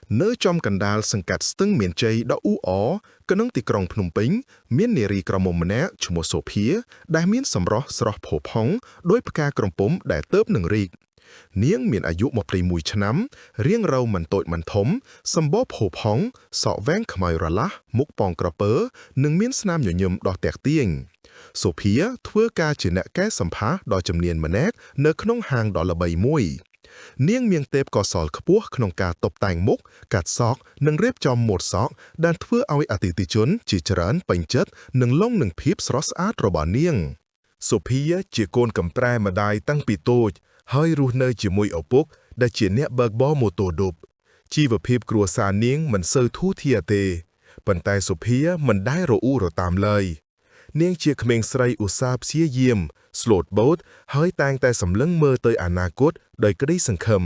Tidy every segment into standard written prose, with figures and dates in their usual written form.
Nơi trong cần đal sừng cắt stưng miền Tây đã cái nông tì krong Phnom Penh, miền nề rì krong mồm nè chùm một số phía, đại miền sầm rõ sọp phổ phóng, đối bậc ca krong pom đại tớp nâng rì. Niếng miềnอายุmộtปีmùi chน้ำเรียงเรามันโตดมันทมสมบูรณ์ผูพองสอแวงขมายระละมุกปองกระเปอหนึ่งเมียนสนามหย่ยมดอกแตกเตียงโซเพียทั่วกาจีเนแก้สัมภาดอกจำเนียนมาแนกเนื้อขนมหางดอกละใบมวยเนียงเมียงเตบก่อสอลขปัวขนมกาตบแต่งมุกกัดซอกหนึ่งเรียบจอมหมดซอกดันทั่วเอาไว้อติติจนจีจรันเป็นเจ็ดหนึ่งล่องหนึ่งพิบสรอสอาร์ตระบาเนียงโซเพียจีโกนกำแตรมาได้ตั้งปีโตให้รู้เนยจีมวยเอาปุกได้เจียนเนเบิกบอโมโตดุบชีวพิบกลัวสารเนียงมันเซอร์ทูเทียเตปันแต่สุเพียมันได้โรอูโรตามเลยเนียงเชียขเมงไสรอุซาบเสียเยี่ยมสโลดโบดให้แตงแต่สำเลังเมื่อเตยอนาคตโดยกระได้สังคม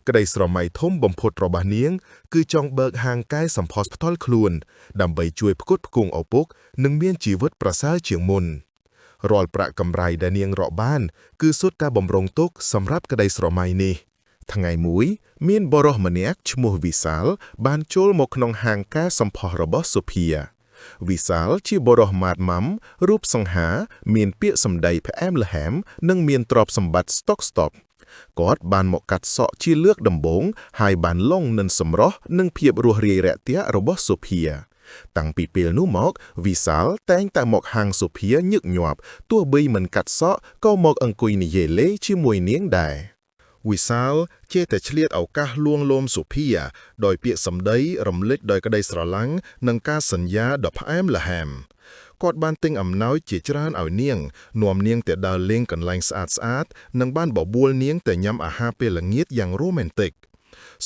กระได้สรมัยทมบ่มพดรบาเนียงคือจองเบิกห่างใกล้สัมพอสพทอลคลวนดำใบช่วยพกุดพกุงเอาปุกหนึ่งเมียนจีวัดประสาเฉียงมุนรอลประกำไรแดเนียงรอบ้านคือสุดการบ่มรงตุกสำรับกระไดสรมัยนี้ทั้งไงมุ้ยมีนบรอมเนียกชมูวิสาลบานโจลมกนองห่างแก้สัมพอระบอสุเพียวิสาลชีบรอมาดมัมรูปสังหามีนเปียสำใดแพแอมละแหมนึ่งมีนตรอบสมบัติสต็อกสต็อปกอดบานหมกกัดเสาะชีเลือกดำบงหายบานล่องนันสมรอนึ่งเพียบรัวเรียแระเตียระบอสุเพียตั้งปีเปลนูหมอกวิสาลแต่งแต่หมอกหางสุเพียยึกหยอบตัวบีเหมือนกัดเสาะก็หมอกอังกุยนิเยเล่ชิมวยเนียงได้วิสาลเจแต่เฉลียดเอากะลวงลมสุเพียโดยเปียสำได้รำลึกโดยกระไดสระลังนังกาสัญญาดอกพะแอมละแฮมกอดบ้านติงอำน้อยเจจรานเอาเนียงนวมเนียงแต่ดาวเล่งกันแรงสะอาดนังบ้านบ่อบัวเนียงแต่ย้ำอาหาเปละเงียดอย่างโรแมนติก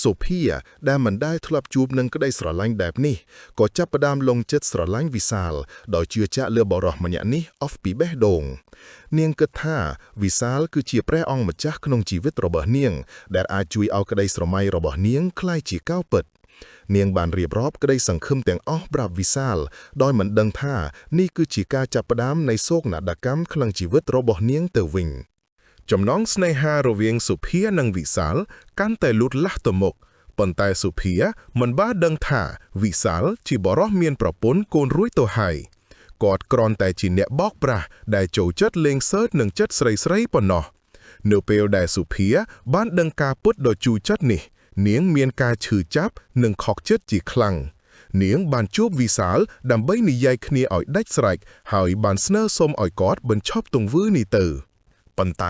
สุเพียได้มันได้ทลับจูบนึงก็ได้สระลังแบบนี้ก็จับประดามลงเจ็ดสระลังวิสาลโดยเชื่อจะเลือบรอมันอย่างนี้ออฟปีแบดงเนียงกระท่าวิสาลคือเจียแปรอองมาจากขนมชีวิตระเบิดเนียงแดดอาจุยเอากระไดสระไมระเบิดเนียงคล้ายจีก้าวเปิดเนียงบานเรียบรอบก็ได้สังคมแต่งอ้อบราบวิสาลโดยเหมือนดังท่านี่คือจีกาจับประดามในโซกหนาดกรรมคลังชีวิตระเบิดเนียงเตวิงจำน้องสเนหาระเวียงสุเพียนังวิสาลกันแต่ลุดละตมกปนแต่สุเพียมันบ้าดังท่าวิสาลจีบรอเมียนประปนโกนรุ่ยตัวไห้กอดกรอนแต่จีเนะบอกปราได้โจจัดเลงเซิร์ตหนึ่งจัดใส่ปนอเนื้อเปลได้สุเพียบ้านดังกาปุดโดยจูจัดนี่เนียงเมียนกาชื่อจับหนึ่งขอกจัดจีคลังเนียงบานจูบวิสาลดำใบนิยายคเนียอ่อยได้สไลค์หายบานสเนอร์ส้มอ่อยกอดบนชอบตรงวื้อนี่เตอปันไต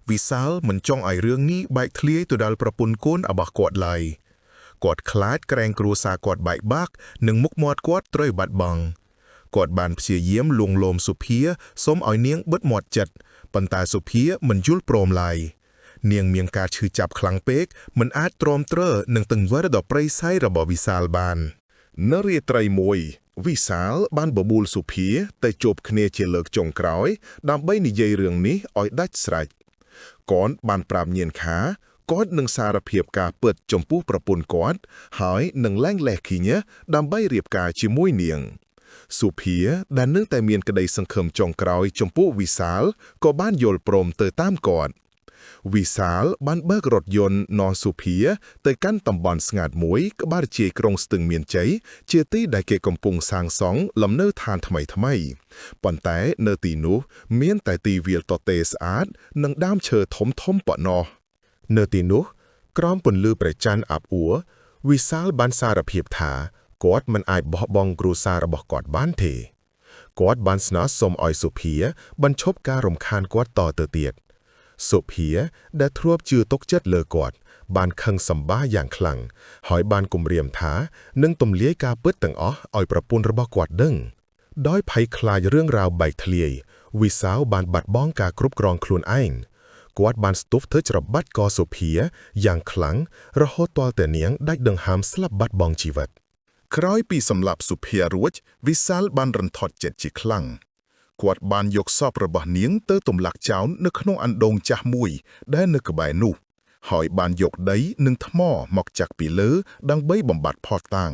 วิสาลมันจ้องไอเรื่องนี้ใบเคลียตัวดาลประปุนโกนอบกอดไหลกอดคลาดแกรงกรูซากอดใบบักหนึ่งมุกมอดกอดตรอยบัดบังกอดบานเสียเยี่ยมลวงโลมสุเพียส้มอ่อยเนียงเบิดหมดจัดปันตาสุเพียมันยุลโปรมไหลเนียงเมียงกาชื่อจับคลังเป๊กมันอาจตรอมเตอหนึ่งตึงวัดดอกไพรไซระบวิสาลบานนเรียไตรมวยวิสาลบ้านบบูลสุเพียแต่จบคเนเจเลิกจงกร้อยดำใบนิยายเรื่องนี้อ่อยดัชไรก่อนบานปราบเนียนขากอดหนึ่งสารเพียบกาเปิดจมปูประปุนกอดหายหนึ่งแรงแหลกขี้เนี้ยดำใบเรียบกาชิมวยเนียงสุเพียดันเนื่องแต่เมียนกระไดสังคมจงกร้อยจมปูวิสาลก็บ้านโยลโปรมเตอตามกอดวิสาลบ้านเบิกรถยนต์นอนสุเพียเตยกั้นตำบอนสงาดมวยก็บ้านเจกรงสตึงเมียนใจเจตี้ได้เกกำปุงสางสองลำเนอทานทำไมปอนแต่เนตีนูเมียนแต่ตีเวียลตอเตสอาร์ตนังด้ามเชอทมปะนอเนตีนุกรอมปนลือประจันอับอัววิสาลบ้านสารเพียบถากอดมันอายบ่บองกรูซาระบอกกอดบ้านเทกอดบ้านสนาสมออยสุเพียบรรชบการมคานกอดต่อเตเตียดสุเพียได้ทรวบจือตกเจ็ดเลอกอดบานคังสัมบ้าอย่างคลังหอยบานกุมเรียมท้านึ่งตุ่มเลี้ยกาเปิดตังอ๋อออยประปุนระบอกกอดดึงด้อยไผ่คลายเรื่องราวใบทะเลวิสาวบานบัดบ้องกากรุบกรองคลุนไอ้กวาดบานสตุฟเธอจะบัดกอสุเพียอย่างคลังระโหตัวแต่เนียงได้ดังหามสลับบัดบองชีวิตคร้อยปีสำหรับสุเพียรู้วิสาลบานรันทอดเจ็ดจีคลังกวาดบานยกซอบระบะเนียงเตอตุ่มหลักเจ้านึกขนมอันดงจ่ามุยได้นึกกระบายนูหอยบานยกได้หนึ่งทมอหมอกจากปีเลือดังใบบำบัดพอตัง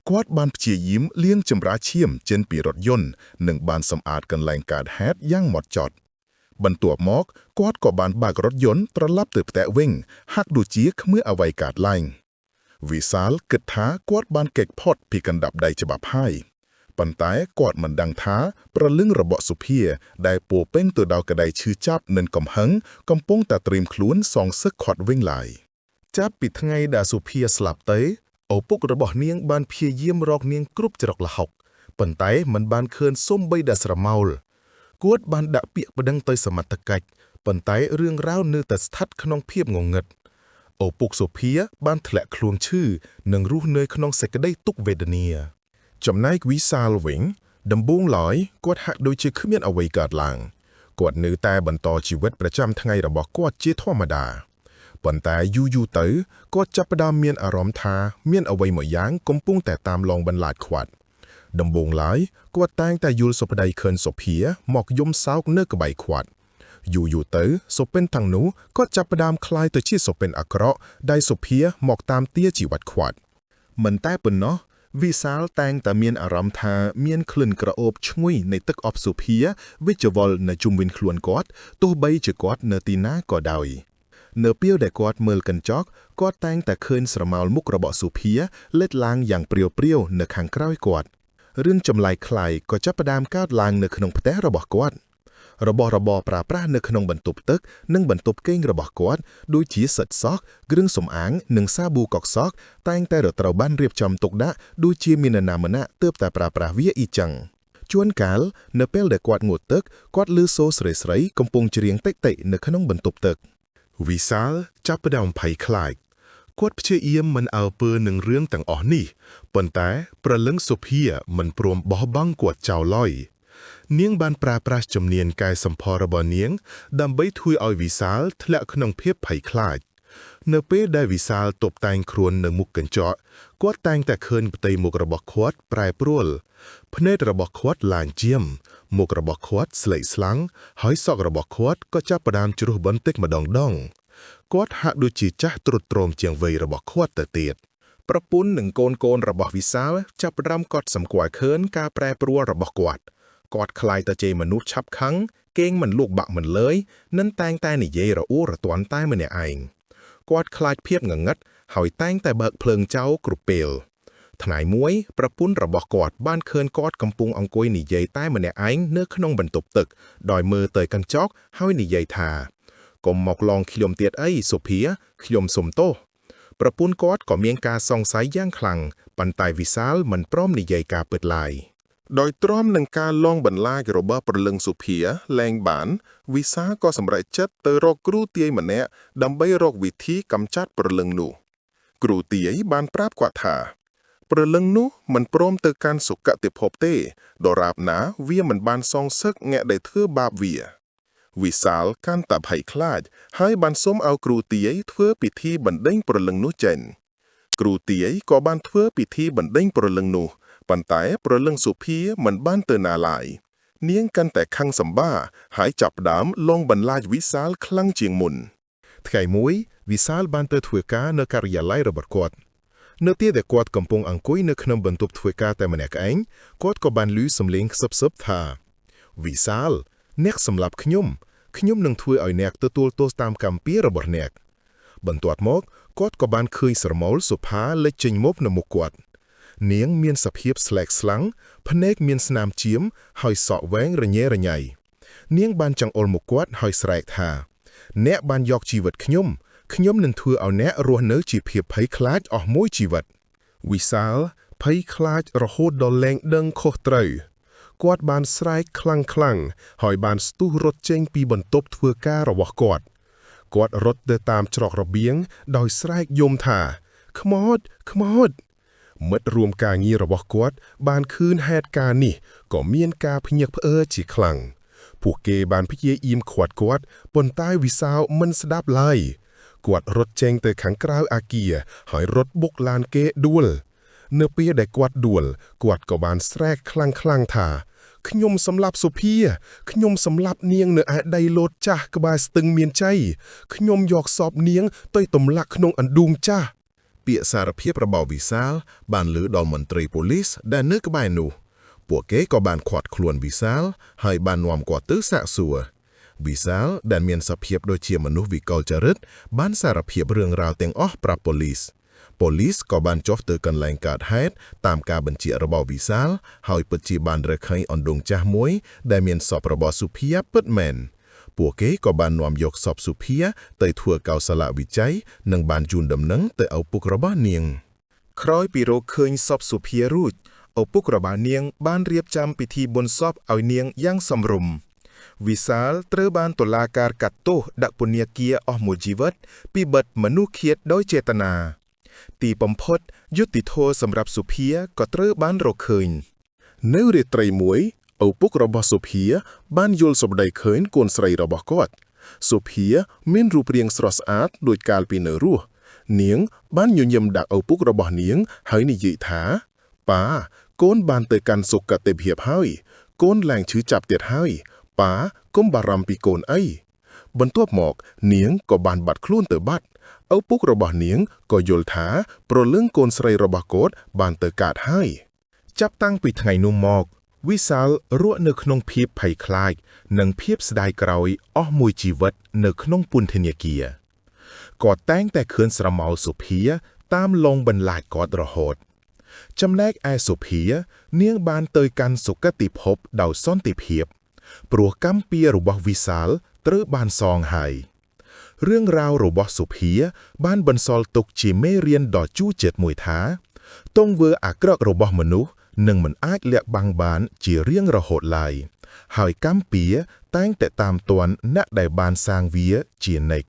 กวาดบานเฉียยิ้มเลี้ยงจำราเชี่ยมเจนปีรถยนต์หนึ่งบานสำอาดกันแรงกาดแฮดย่างหมดจอดบรรตัวมอกกวาดก่อบานบากรถยนต์ตระลับเติบแตะเว่งหักดูจีกเมื่อเอาไว้กาดไล่ វិសាលគិតថាគាត់បានគេចផុតពីកណ្ដាប់ដៃច្បាប់ហើយប៉ុន្តែគាត់មិនដឹងថាប្រលឹងរបស់សុភាដែលពោពេញទៅដោយក្តីឈឺចាប់និងកំហឹងកំពុងតែត្រៀមខ្លួនសងសឹកខាត់វិញឡើយចាប់ពីថ្ងៃដែលសុភាស្លាប់ទៅឪពុករបស់នាងបានព្យាយាមរកនាងគ្រប់ច្រកល្ហុកប៉ុន្តែមិនបានឃើញសូម្បីតែស្រមោលគាត់បានដាក់ពាក្យប្តឹងទៅសមត្ថកិច្ចប៉ុន្តែរឿងរ៉ាវនៅតែស្ថិតក្នុងភាពងងឹតឪពុកសុភាបានធ្លាក់ខ្លួនឈឺនិងរស់នៅក្នុងសេចក្តីទុក្ខវេទនាចំណែកវិសាលវិញដំបូងឡើយគាត់ហាក់ដូចជាគ្មានអ្វីកើតឡើងគាត់នៅតែបន្តជីវិតប្រចាំថ្ងៃរបស់គាត់ជាធម្មតាប៉ុន្តែយូរៗទៅគាត់ចាប់ផ្ដើមមានអារម្មណ៍ថាមានអ្វីមួយយ៉ាងកំពុងតែតាមលងបន្លាចគាត់ដំបូងឡើយគាត់តែងតែយល់សុប្តីឃើញសុភាមកយំសោកនៅក្បែរគាត់យូរទៅសុពិនទាំងនោះក៏ចាប់ផ្ដើមคล้ายទៅជាសុពិនអាក្រក់ដែលសុភាមកតាមទាជីវិតគាត់មិនតែប៉ុណ្ណោះវិសាលតែងតែមានអារម្មណ៍ថាមានក្លិនក្រអូបឈ្ងុយនៃទឹកអប់សុភាវិជ្ជវលនៅជុំវិញខ្លួនគាត់ទោះបីជាគាត់នៅទីណាក៏ដោយនៅពេលដែលគាត់មើលកញ្ចក់គាត់តែងតែឃើញស្រមោលមុខរបស់សុភាលេចឡើងយ៉ាងព្រាវៗនៅខាងក្រោយគាត់រឿងចម្លែកខ្លៃក៏ចាប់ផ្ដើមកើតឡើងនៅក្នុងផ្ទះរបស់គាត់របស់របរប្រើប្រាស់នៅក្នុងបន្ទប់ទឹកនិងបន្ទប់គេងរបស់គាត់ដូចជាសិតសក់គ្រឿងសម្អាងនិងសាប៊ូកក់សក់តែងតែត្រូវបានរៀបចំទុកដាក់ដូចជាមាននរណាម្នាក់ទើបតែប្រើប្រាស់វាអ៊ីចឹងជួនកាលនៅពេលដែលគាត់ងូតទឹកគាត់ឮសូរស្រីៗកំពុងច្រៀងតិចៗនៅក្នុងបន្ទប់ទឹកវិសាលចាប់ផ្ដើមភ័យខ្លាចគាត់ព្យាយាមមិនអើពើនឹងរឿងទាំងអស់នេះប៉ុន្តែប្រលឹងសុភាមិនព្រមបោះបង់គាត់ចោលឡើយនាងបានប្រើប្រាស់ជំនាញកែសម្ផស្សរបស់នាងដើម្បីធ្វើឲ្យវិសាលធ្លាក់ក្នុងភាពភ័យខ្លាចនៅពេលដែលវិសាលតុបតែងខ្លួននៅមុខកញ្ចក់គាត់តែងតែឃើញផ្ទៃមុខរបស់គាត់ប្រែប្រួលភ្នែករបស់គាត់ឡើងជាមមុខរបស់គាត់ស្លេកស្លាំងហើយសក់របស់គាត់ក៏ចាប់ផ្ដើមជ្រុះបន្តិចម្ដងគាត់ហាក់ដូចជាចាស់ទ្រុឌទ្រោមជាងវ័យរបស់គាត់ទៅទៀតប្រពន្ធនិងកូនរបស់វិសាលចាប់ផ្ដើមកត់សម្គាល់ឃើញការប្រែប្រួលរបស់គាត់ខ្លាយទៅជាមនុស្សឆាប់ខឹងគេងមិនលូកបាក់មិនលើយនិងតែងតែនិយាយរអ៊ូរទាំតែម្នាក់ឯងគាត់ខ្លាចភាពងងឹតហើយតែងតែបើកភ្លើងចោលគ្រប់ពេលថ្ងៃមួយប្រពន្ធរបស់គាត់បានឃើញគាត់កំពុងអង្គុយនិយាយតែម្នាក់ឯងនៅក្នុងបន្ទប់ទឹកដោយមើលទៅកញ្ចក់ហើយនិយាយថាកុំមកឡងខ្ញុំទៀតអីសុភាខ្ញុំសុំទោសប្រពន្ធគាត់ក៏មានការសង្ស័យយ៉ាងខ្លាំងប៉ុន្តែវិសាលមិនព្រមនិយាយការពិតឡើយដោយទ្រាំនឹងការលងបន្លាចរបស់ប្រលឹងសុភាលែងបានវិសាក៏សម្រេចចិត្តទៅរកគ្រូទាយម្នាក់ដើម្បីរកវិធីកម្ចាត់ប្រលឹងនោះគ្រូទាយបានប្រាប់គាត់ថាប្រលឹងនោះមិនព្រមទៅកាន់សុគតិភពទេដរាបណាវាមិនបានសងសឹកអ្នកដែលធ្វើបាបវាវិសាលកាន់តែភ័យខ្លាចហើយបានសុំឲ្យគ្រូទាយធ្វើពិធីបណ្ដេញប្រលឹងនោះចេញគ្រូទាយក៏បានធ្វើពិធីបណ្ដេញប្រលឹងនោះប៉ុន្តែប្រលឹងសុភាមិនបានទៅណាឡើយនាងកាន់តែខឹងសម្បាហើយចាប់ផ្ដើមលងបន្លាចវិសាលខ្លាំងជាងមុនថ្ងៃមួយវិសាលបានទៅធ្វើការនៅការិយាល័យរបស់គាត់នៅទីដែលគាត់កំពុងអង្គុយនៅក្នុងបន្ទប់ធ្វើការតែម្នាក់ឯងគាត់ក៏បានឮសំឡេងខ្សឹបៗថាវិសាលអ្នកសម្លាប់ខ្ញុំនឹងធ្វើឲ្យអ្នកទទួលទោសតាមកម្មពៀរបស់អ្នកបន្ទាប់មកគាត់ក៏បានឃើញស្រមោលសុផាលេចចេញមកនៅមុខគាត់នាងមានសភាពស្លែកស្លាំងភ្នែកមានស្នាមជាមហើយសក់វែងរញ៉េរញ៉ៃនាងបានចង្អុលមុខគាត់ហើយស្រែកថាអ្នកបានយកជីវិតខ្ញុំនឹងធ្វើឲ្យអ្នករស់នៅជាភាពភ័យខ្លាចអស់មួយជីវិតវិសាលភ័យខ្លាចរហូតដល់លែងដឹងខុសត្រូវគាត់បានស្រែកខ្លាំងហើយបានស្ទុះរត់ចេញពីបន្ទប់ធ្វើការរបស់គាត់រត់ទៅតាមច្រករបៀងដោយស្រែកយំថាខ្មោចមិត្តរួមការងាររបស់គាត់បានឃើញហេតុការណ៍នេះក៏មានការភ្ញាក់ផ្អើលជាខ្លាំងពួកគេបានព្យាយាមឃាត់គាត់ប៉ុន្តែវិសាលមិនស្ដាប់ឡើយគាត់រត់ចេញទៅខាងក្រៅអគារហើយរត់បុកឡានគេដួលនៅពេលដែលគាត់ដួលគាត់ក៏បានស្រែកខ្លាំងថាខ្ញុំសម្លាប់សុភាខ្ញុំសម្លាប់នាងនៅឯដីលោតចាស់ក្បែរស្ទឹងមានជ័យខ្ញុំយកសពនាងទៅទម្លាក់ក្នុងអណ្ដូងចាស់ពាក្យសារភាពរបស់វិសាលបានលើដល់មន្ត្រីប៉ូលីសដែលនៅក្បែរនោះពួកគេក៏បានឃាត់ខ្លួនវិសាលហើយបាននាំគាត់ទៅសាកសួរវិសាលដែលមានសភាពដូចជាមនុស្សវិកលចរិតបានសារភាពរឿងរ៉ាវទាំងអស់ប្រាប់ប៉ូលីស Police ក៏បានចុះទៅកន្លែងកើតហេតុតាមការបញ្ជារបស់វិសាលហើយពិតជាបានរកឃើញអណ្ដូងចាស់មួយដែលមានសពរបស់សុភាពិតមែនពួកគេក៏បាននាំយកសពសុភាទៅធ្វើកោសលវិច័យនិងបានជូនដំណឹងទៅឪពុករបស់នាងក្រោយពីរកឃើញសពសុភារួចឪពុករបស់នាងបានរៀបចំពិធីបុណ្យសពឲ្យនាងយ៉ាងសមរម្យវិសាលត្រូវបានតុលាការកាត់ទោសដាក់ពន្ធនាគារអស់មួយជីវិតពីបទមនុស្សឃាតដោយចេតនាទីបំផុតយុត្តិធម៌សម្រាប់សុភាក៏ត្រូវបានរកឃើញនៅរាត្រីមួយឪពុករបស់សុភាបានយល់សម្ដីឃើញកូនស្រីរបស់គាត់សុភាមានរូបរាងស្រស់ស្អាតដូចកាលពីនៅរស់នាងបានញញឹមដាក់ឪពុករបស់នាងហើយនិយាយថាប៉ាកូនបានទៅកាន់សុគតិភាពហើយកូនឡើងឈឺចាប់ទៀតហើយប៉ាកុំបារម្ភពីកូនអីបន្ទាប់មកនាងក៏បានបាត់ខ្លួនទៅបាត់ឪពុករបស់នាងក៏យល់ថាព្រលឹងកូនស្រីរបស់គាត់បានទៅកើតហើយចាប់តាំងពីថ្ងៃនោះមកវិសាលរស់នៅក្នុងភាពភ័យខ្លាចនិងភាពស្ដាយក្រោយអស់មួយជីវិតនៅក្នុងពន្ធនាគារគាត់តែងតែឃើញស្រមោលសុភាតាមលងបន្លាចគាត់រហូតចំណែកឯសុភានាងបានទៅកាន់សុគតិភពដោយសន្តិភាពព្រោះកម្មពៀររបស់វិសាលត្រូវបានសងហើយរឿងរ៉ាវរបស់សុភាបានបន្សល់ទុកជាមេរៀនដ៏ជូរជាតិមួយថាទង្វើអាក្រក់របស់មនុស្សនឹងមិនអាចលាក់បាំងបានជារៀងរហូតឡើយហើយកម្មពៀរតែងតែតាមទាន់អ្នកដែលបានសាងវាជានិច្ច